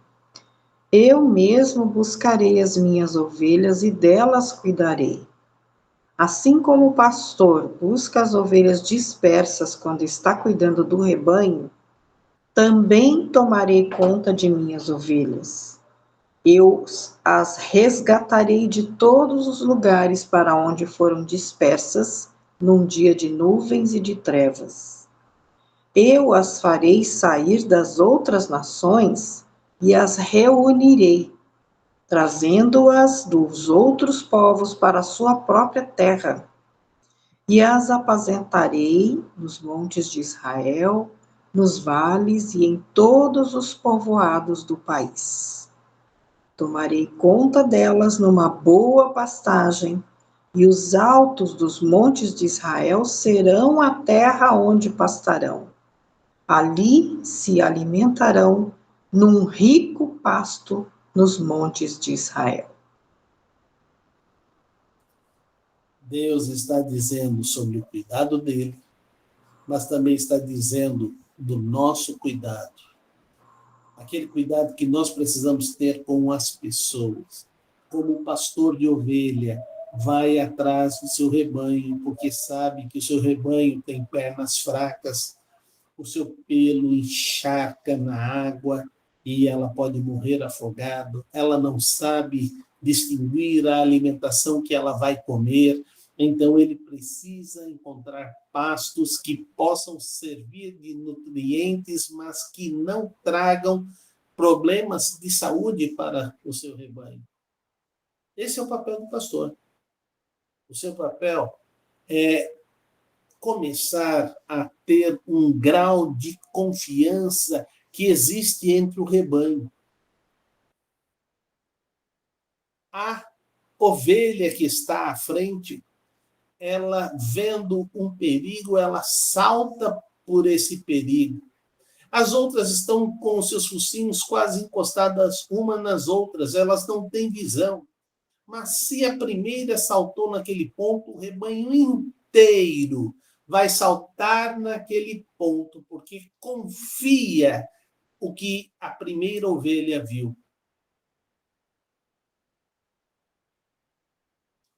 eu mesmo buscarei as minhas ovelhas e delas cuidarei. Assim como o pastor busca as ovelhas dispersas quando está cuidando do rebanho, também tomarei conta de minhas ovelhas. Eu as resgatarei de todos os lugares para onde foram dispersas num dia de nuvens e de trevas. Eu as farei sair das outras nações e as reunirei, trazendo-as dos outros povos para a sua própria terra. E as apacentarei nos montes de Israel, nos vales e em todos os povoados do país. Tomarei conta delas numa boa pastagem, e os altos dos montes de Israel serão a terra onde pastarão. Ali se alimentarão num rico pasto nos montes de Israel. Deus está dizendo sobre o cuidado dele, mas também está dizendo do nosso cuidado. Aquele cuidado que nós precisamos ter com as pessoas. Como o pastor de ovelha vai atrás do seu rebanho, porque sabe que o seu rebanho tem pernas fracas, o seu pelo encharca na água e ela pode morrer afogada, ela não sabe distinguir a alimentação que ela vai comer, então ele precisa encontrar pastos que possam servir de nutrientes, mas que não tragam problemas de saúde para o seu rebanho. Esse é o papel do pastor. O seu papel é começar a ter um grau de confiança que existe entre o rebanho. A ovelha que está à frente, ela vendo um perigo, ela salta por esse perigo. As outras estão com os seus focinhos quase encostadas uma nas outras, elas não têm visão. Mas se a primeira saltou naquele ponto, o rebanho inteiro vai saltar naquele ponto, porque confia o que a primeira ovelha viu.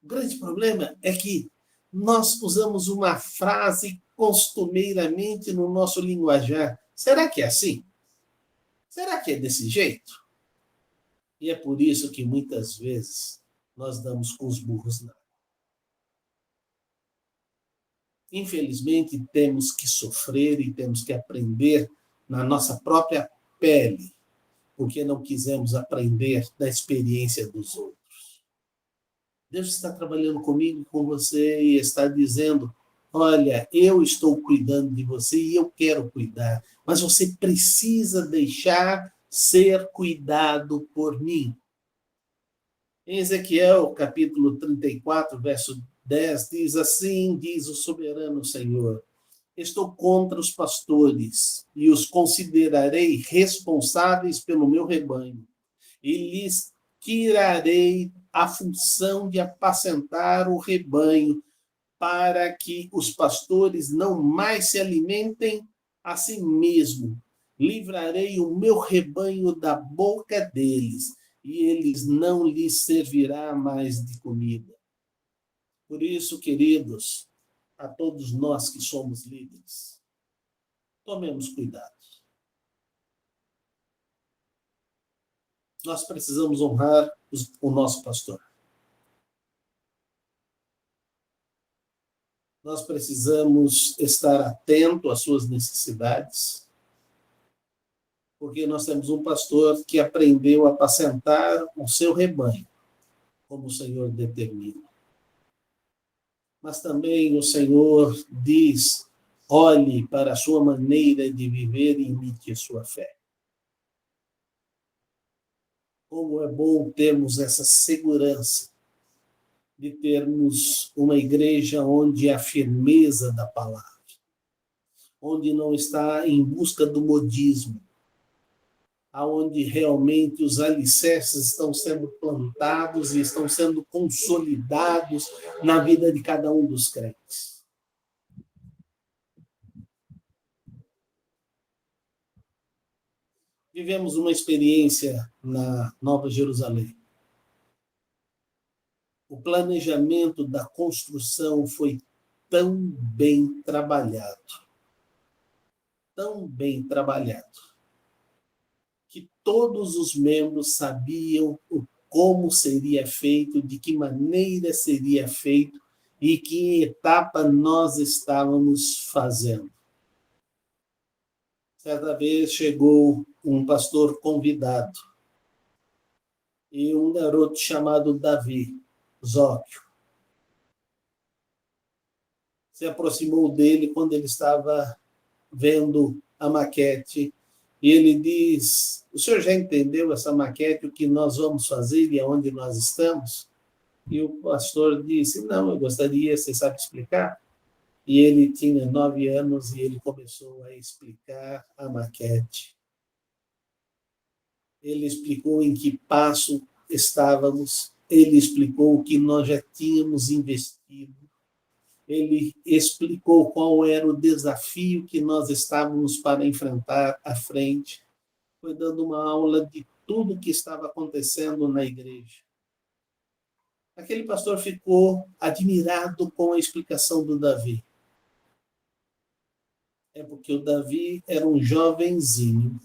O grande problema é que nós usamos uma frase costumeiramente no nosso linguajar. Será que é assim? Será que é desse jeito? E é por isso que muitas vezes nós damos com os burros na água. Infelizmente, temos que sofrer e temos que aprender na nossa própria pele, porque não quisemos aprender da experiência dos outros. Deus está trabalhando comigo e com você e está dizendo, olha, eu estou cuidando de você e eu quero cuidar, mas você precisa deixar ser cuidado por mim. Em Ezequiel, capítulo 34, verso 10, diz assim, diz o soberano Senhor, estou contra os pastores e os considerarei responsáveis pelo meu rebanho e lhes tirarei a função de apacentar o rebanho para que os pastores não mais se alimentem a si mesmo. Livrarei o meu rebanho da boca deles e eles não lhes servirá mais de comida. Por isso, queridos, a todos nós que somos líderes, tomemos cuidado. Nós precisamos honrar o nosso pastor. Nós precisamos estar atento às suas necessidades, porque nós temos um pastor que aprendeu a apacentar o seu rebanho, como o Senhor determina. Mas também o Senhor diz, olhe para a sua maneira de viver e imite a sua fé. Como é bom termos essa segurança de termos uma igreja onde há firmeza da palavra, onde não está em busca do modismo, aonde realmente os alicerces estão sendo plantados e estão sendo consolidados na vida de cada um dos crentes. Vivemos uma experiência na Nova Jerusalém. O planejamento da construção foi tão bem trabalhado, que todos os membros sabiam como seria feito, de que maneira seria feito e que etapa nós estávamos fazendo. Certa vez chegou um pastor convidado e um garoto chamado Davi, Zóquio, se aproximou dele quando ele estava vendo a maquete e ele diz, o senhor já entendeu essa maquete, o que nós vamos fazer e aonde nós estamos? E o pastor disse, não, eu gostaria, você sabe explicar? E ele tinha 9 anos e ele começou a explicar a maquete. Ele explicou em que passo estávamos, ele explicou o que nós já tínhamos investido, ele explicou qual era o desafio que nós estávamos para enfrentar à frente, foi dando uma aula de tudo o que estava acontecendo na igreja. Aquele pastor ficou admirado com a explicação do Davi. é porque o Davi era um jovenzinho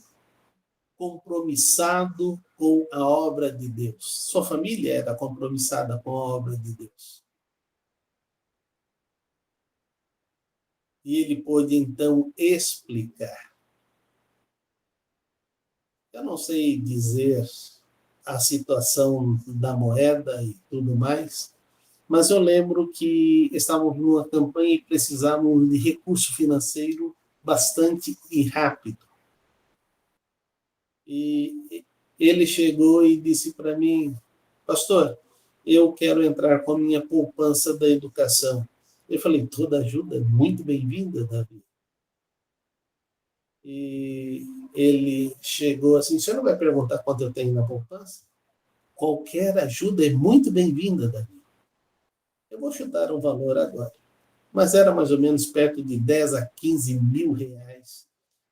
compromissado com a obra de Deus. Sua família era compromissada com a obra de Deus. E ele pôde, então, explicar. Eu não sei dizer a situação da moeda e tudo mais, mas eu lembro que estávamos numa campanha e precisávamos de recurso financeiro bastante e rápido. E ele chegou e disse para mim: pastor, eu quero entrar com a minha poupança da educação. Eu falei: toda ajuda é muito bem-vinda, Davi. E ele chegou assim: você não vai perguntar quanto eu tenho na poupança? Qualquer ajuda é muito bem-vinda, Davi. Eu vou chutar um valor agora, mas era mais ou menos perto de 10 a 15 mil reais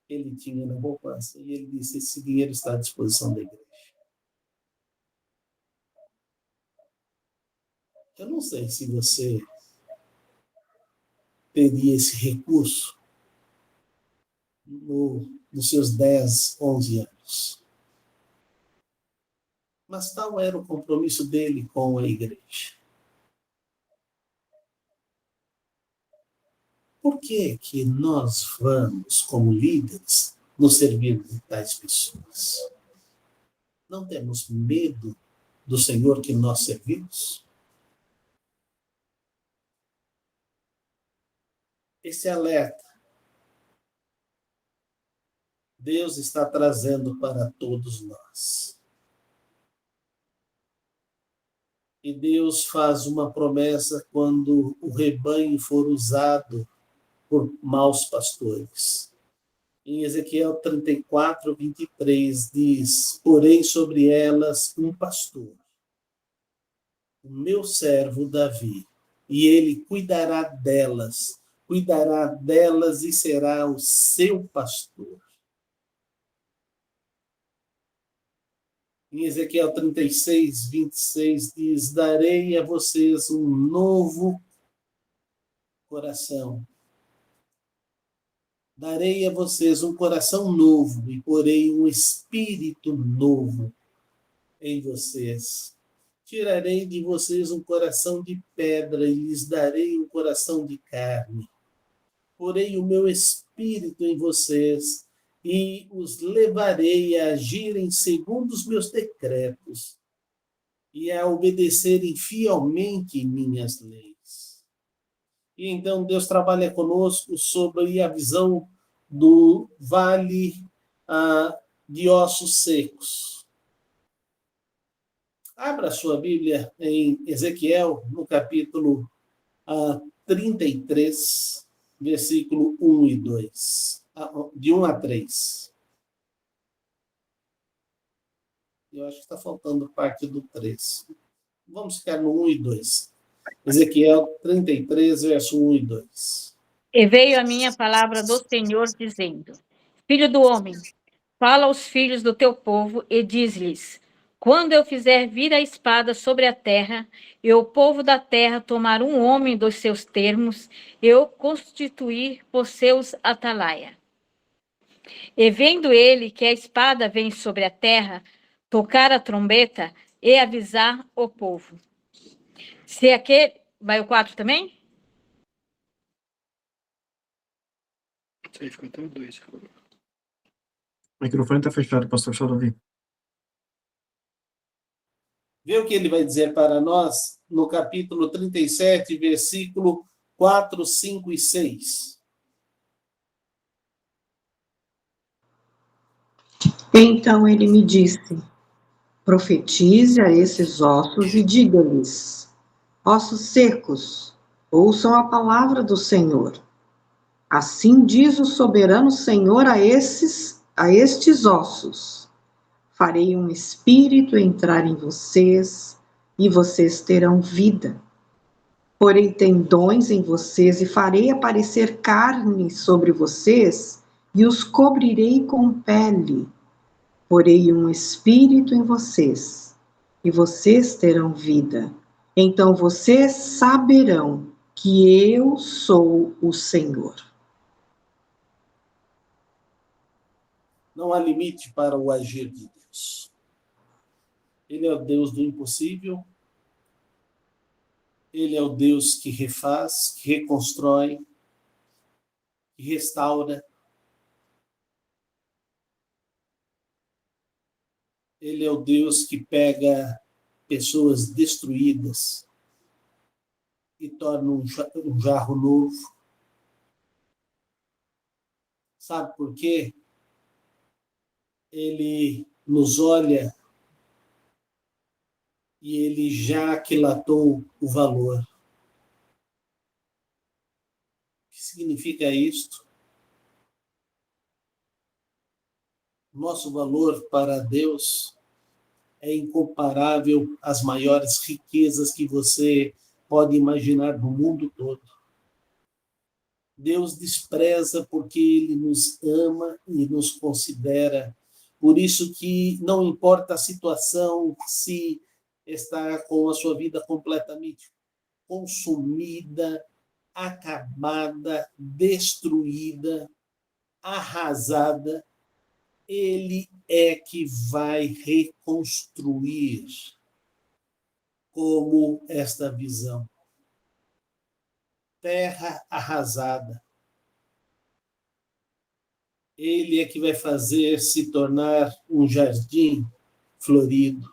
que ele tinha na poupança. E ele disse: esse dinheiro está à disposição da igreja. Eu não sei se você teria esse recurso nos seus 10, 11 anos. Mas tal era o compromisso dele com a igreja. Por que nós vamos, como líderes, nos servir de tais pessoas? Não temos medo do Senhor que nós servimos? Esse alerta Deus está trazendo para todos nós. E Deus faz uma promessa quando o rebanho for usado por maus pastores. Em Ezequiel 34, 23, diz: porém sobre elas um pastor, o meu servo Davi, e ele cuidará delas e será o seu pastor. Em Ezequiel 36, 26, diz: darei a vocês um novo coração. Darei a vocês um coração novo e porei um espírito novo em vocês. Tirarei de vocês um coração de pedra e lhes darei um coração de carne. Porei o meu espírito em vocês e os levarei a agirem segundo os meus decretos e a obedecerem fielmente minhas leis. E então Deus trabalha conosco sobre a visão do vale de ossos secos. Abra sua Bíblia em Ezequiel, no capítulo 33, versículo 1 e 2. De 1 a 3. Eu acho que está faltando parte do 3. Vamos ficar no 1 e 2. Ezequiel 33, verso 1 e 2. E veio a minha palavra do Senhor, dizendo: filho do homem, fala aos filhos do teu povo e diz-lhes: quando eu fizer vir a espada sobre a terra, e o povo da terra tomar um homem dos seus termos, eu constituir por seus atalaia. E vendo ele que a espada vem sobre a terra, tocar a trombeta e avisar o povo. Se aquele... Vai o 4 também? Isso aí ficou até o 2. O microfone está fechado, pastor Xarovi. Vê o que ele vai dizer para nós no capítulo 37, versículo 4, 5 e 6. Então ele me disse: profetize a esses ossos e diga-lhes: ossos secos, ouçam a palavra do Senhor. Assim diz o soberano Senhor a estes ossos: farei um espírito entrar em vocês, e vocês terão vida. Porei tendões em vocês, e farei aparecer carne sobre vocês, e os cobrirei com pele. Porei um espírito em vocês, e vocês terão vida. Então vocês saberão que eu sou o Senhor. Não há limite para o agir de Deus. Ele é o Deus do impossível. Ele é o Deus que refaz, que reconstrói, que restaura. Ele é o Deus que pega pessoas destruídas e torna um jarro novo. Sabe por quê? Ele nos olha e ele já aquilatou o valor. O que significa isto? Nosso valor para Deus é incomparável às maiores riquezas que você pode imaginar no mundo todo. Deus despreza porque Ele nos ama e nos considera. Por isso que não importa a situação, se está com a sua vida completamente consumida, acabada, destruída, arrasada, Ele é que vai reconstruir como esta visão. Terra arrasada. Ele é que vai fazer se tornar um jardim florido.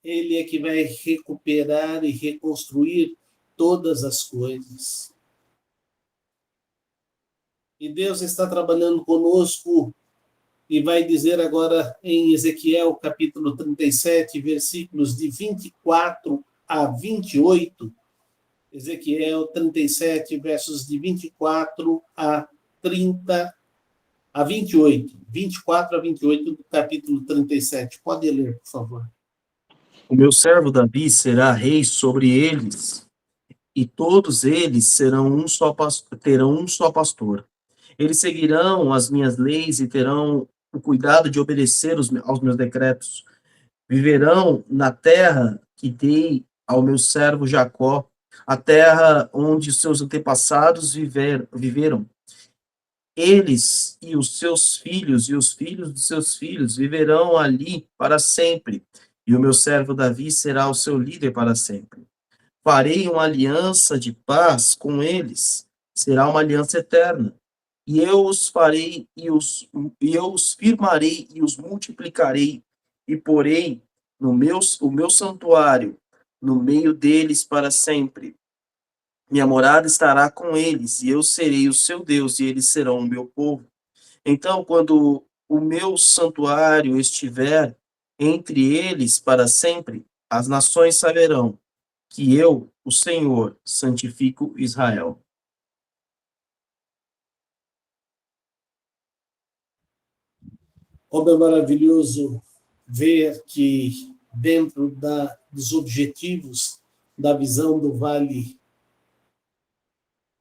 Ele é que vai recuperar e reconstruir todas as coisas. E Deus está trabalhando conosco e vai dizer agora em Ezequiel, capítulo 37, versículos de 24 a 28, Ezequiel 37, versos de 24 a 28, 24 a 28 do capítulo 37. Pode ler, por favor. O meu servo Davi será rei sobre eles, e todos eles terão um só pastor. Eles seguirão as minhas leis e terão o cuidado de obedecer aos meus decretos. Viverão na terra que dei ao meu servo Jacó, a terra onde seus antepassados viveram. Eles e os seus filhos e os filhos de seus filhos viverão ali para sempre, e o meu servo Davi será o seu líder para sempre. Farei uma aliança de paz com eles, será uma aliança eterna. E eu os farei e eu os firmarei e os multiplicarei e porei o meu santuário no meio deles para sempre. Minha morada estará com eles, e eu serei o seu Deus, e eles serão o meu povo. Então, quando o meu santuário estiver entre eles para sempre, as nações saberão que eu, o Senhor, santifico Israel. Como é maravilhoso ver que dentro dos objetivos da visão do Vale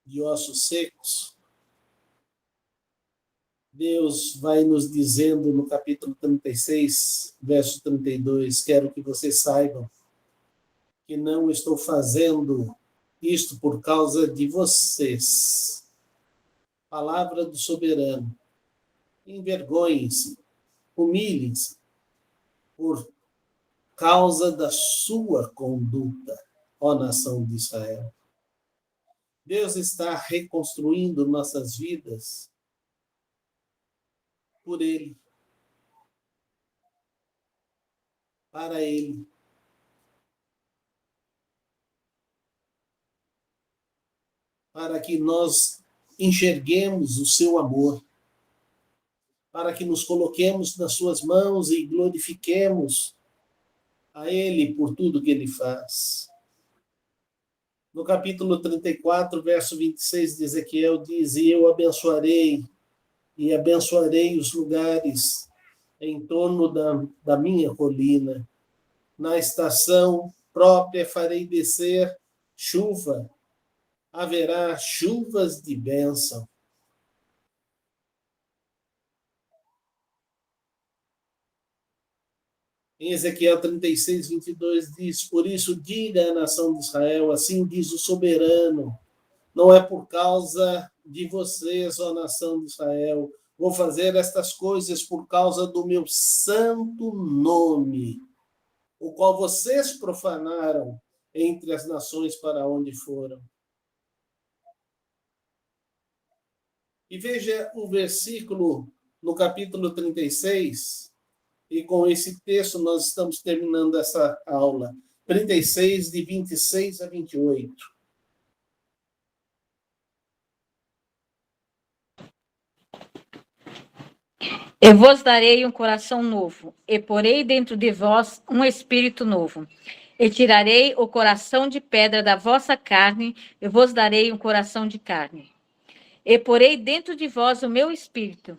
de Ossos Secos, Deus vai nos dizendo no capítulo 36, verso 32, quero que vocês saibam que não estou fazendo isto por causa de vocês. Palavra do soberano. Envergonhem-se, humilhem-se por causa da sua conduta, ó nação de Israel. Deus está reconstruindo nossas vidas por Ele, para Ele. Para que nós enxerguemos o seu amor, para que nos coloquemos nas suas mãos e glorifiquemos a Ele por tudo que Ele faz. No capítulo 34, verso 26 de Ezequiel, diz, e eu abençoarei os lugares em torno da minha colina. Na estação própria farei descer chuva, haverá chuvas de bênção. Em Ezequiel 36, 22 diz, por isso diga à nação de Israel, assim diz o soberano, não é por causa de vocês, ó nação de Israel. Vou fazer estas coisas por causa do meu santo nome, o qual vocês profanaram entre as nações para onde foram. E veja o versículo no capítulo 36, e com esse texto nós estamos terminando essa aula. 36, de 26 a 28. Eu vos darei um coração novo, e porei dentro de vós um espírito novo. E tirarei o coração de pedra da vossa carne, e vos darei um coração de carne. E porei dentro de vós o meu espírito,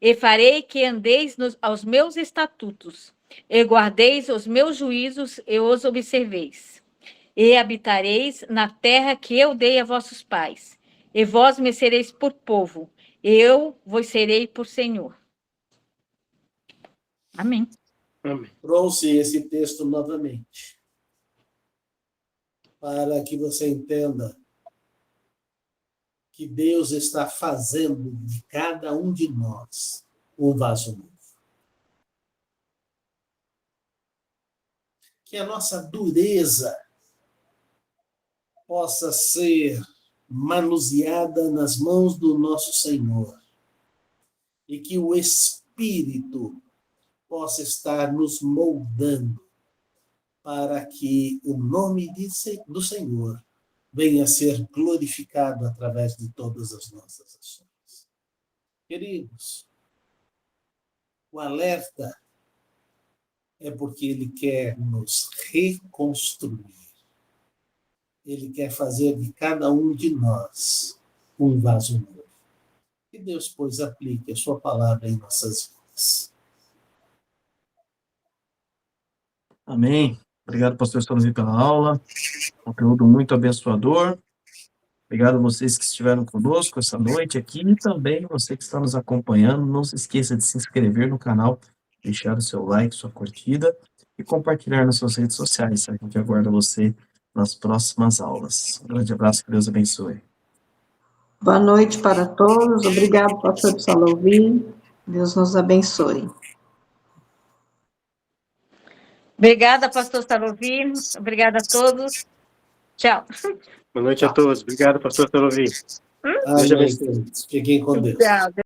e farei que andeis aos meus estatutos, e guardeis os meus juízos e os observeis. E habitareis na terra que eu dei a vossos pais, e vós me sereis por povo, e eu vos serei por Senhor. Amém. Amém. Trouxe esse texto novamente, para que você entenda que Deus está fazendo de cada um de nós um vaso novo. Que a nossa dureza possa ser manuseada nas mãos do nosso Senhor e que o Espírito possa estar nos moldando para que o nome do Senhor venha a ser glorificado através de todas as nossas ações. Queridos, o alerta é porque Ele quer nos reconstruir. Ele quer fazer de cada um de nós um vaso novo. Que Deus, pois, aplique a sua palavra em nossas vidas. Amém. Obrigado, pastor Salvi, pela aula. Conteúdo muito abençoador. Obrigado a vocês que estiveram conosco essa noite aqui e também você que está nos acompanhando. Não se esqueça de se inscrever no canal, deixar o seu like, sua curtida e compartilhar nas suas redes sociais. A gente aguarda você nas próximas aulas. Um grande abraço, que Deus abençoe. Boa noite para todos. Obrigado, pastor Salvi. Deus nos abençoe. Obrigada, pastor Sarovi. Obrigada a todos. Tchau. Boa noite a todos. Obrigado, pastor Salvi. Deus te Amém. abençoe. Fiquem com Deus. Tchau.